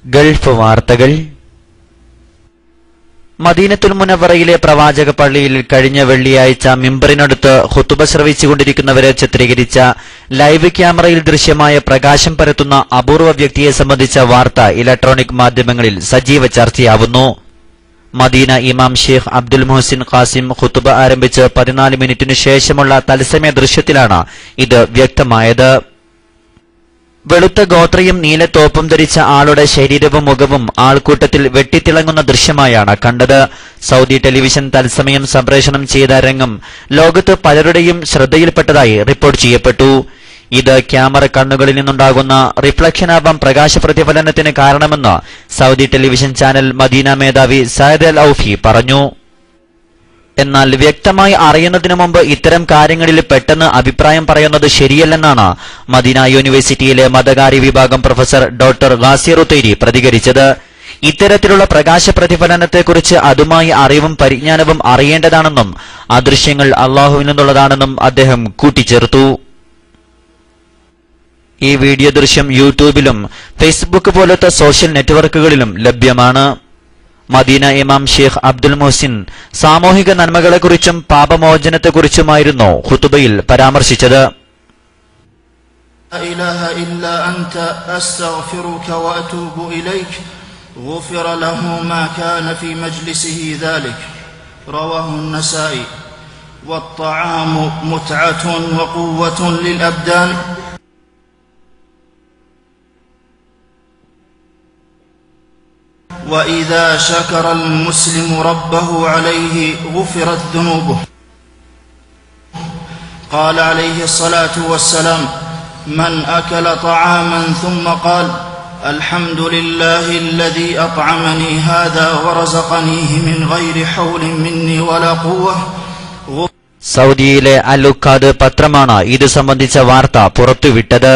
Gulf വാർത്തകൾ. മദീനത്തുൽ മുനവ്വറയിലെ പ്രവാചക പള്ളിയിൽ കഴിഞ്ഞ വെള്ളിയാഴ്ച മിമ്പറിനടുത്ത് ഖുതുബ ശ്രവിച്ചുകൊണ്ടിരിക്കുന്നവരെ ചിത്രീകരിച്ച ലൈവ് ക്യാമറയിൽ ദൃശ്യമായ പ്രകാശം പരത്തുന്ന അപൂർവ വ്യക്തിയെ സംബന്ധിച്ച വാർത്ത ഇലക്ട്രോണിക് മാധ്യമങ്ങളിൽ സജീവ ചർച്ചയാവുന്നു. മദീന ഇമാം ഷെയ്ഖ് അബ്ദുൽ മുഹസിൻ ഖാസിം ഖുതുബ ആരംഭിച്ച് 14 മിനിറ്റിനു ശേഷമുള്ള തത്സമയ ദൃശ്യത്തിലാണ് ഇത് വ്യക്തമായത്. വെളുത്ത ഗോത്രയും നീല തോപ്പും ധരിച്ച ആളുടെ ശരീരവും മുഖവും ആൾക്കൂട്ടത്തിൽ വെട്ടിത്തിളങ്ങുന്ന ദൃശ്യമായാണ് കണ്ടത്. സൗദി ടെലിവിഷൻ തത്സമയം സംപ്രേഷണം ചെയ്ത രംഗം ലോകത്ത് പലരുടെയും ശ്രദ്ധയിൽപ്പെട്ടതായി റിപ്പോർട്ട് ചെയ്യപ്പെട്ടു. ഇത് ക്യാമറ കണ്ണുകളിൽ നിന്നുണ്ടാകുന്ന റിഫ്ലക്ഷനാവാം പ്രകാശ പ്രതിഫലനത്തിന് കാരണമെന്ന് സൗദി ടെലിവിഷൻ ചാനൽ മദീന മേധാവി സയദ് അൽ ഔഫി പറഞ്ഞു. എന്നാൽ വ്യക്തമായി അറിയുന്നതിനു മുമ്പ് ഇത്തരം കാര്യങ്ങളിൽ പെട്ടെന്ന് അഭിപ്രായം പറയുന്നത് ശരിയല്ലെന്നാണ് മദീന യൂണിവേഴ്സിറ്റിയിലെ മതകാര്യ വിഭാഗം പ്രൊഫസർ ഡോക്ടർ ഗാസിർ ഉത്തൈരി പ്രതികരിച്ചത്. ഇത്തരത്തിലുള്ള പ്രകാശ പ്രതിഫലനത്തെക്കുറിച്ച് അതുമായി അറിവും പരിജ്ഞാനവും അറിയേണ്ടതാണെന്നും ആ ദൃശ്യങ്ങൾ അള്ളാഹുവിൽ നിന്നുള്ളതാണെന്നും അദ്ദേഹം കൂട്ടിച്ചേർത്തു. ഈ വീഡിയോ ദൃശ്യം യൂട്യൂബിലും ഫേസ്ബുക്ക് പോലത്തെ സോഷ്യൽ നെറ്റ്വർക്കുകളിലും ലഭ്യമാണ്. മദീന ഇമാം ഷെയ്ഖ് അബ്ദുൽ മുഹസിൻ സാമൂഹിക നന്മകളെക്കുറിച്ചും പാപമോചനത്തെക്കുറിച്ചുമായിരുന്നു ഖുതുബയിൽ പരാമർശിച്ചത്. وإذا شكر المسلم ربه عليه غفرت ذنوبه. قال عليه الصلاة والسلام: من أكل طعاما ثم قال الحمد لله الذي أطعمني هذا ورزقنيه من غير حول مني ولا قوة. സൗദിയിലെ അൽ ഉക്കാദ് പത്രമാണ് ഇത് സംബന്ധിച്ച വാർത്ത പുറത്തുവിട്ടത്.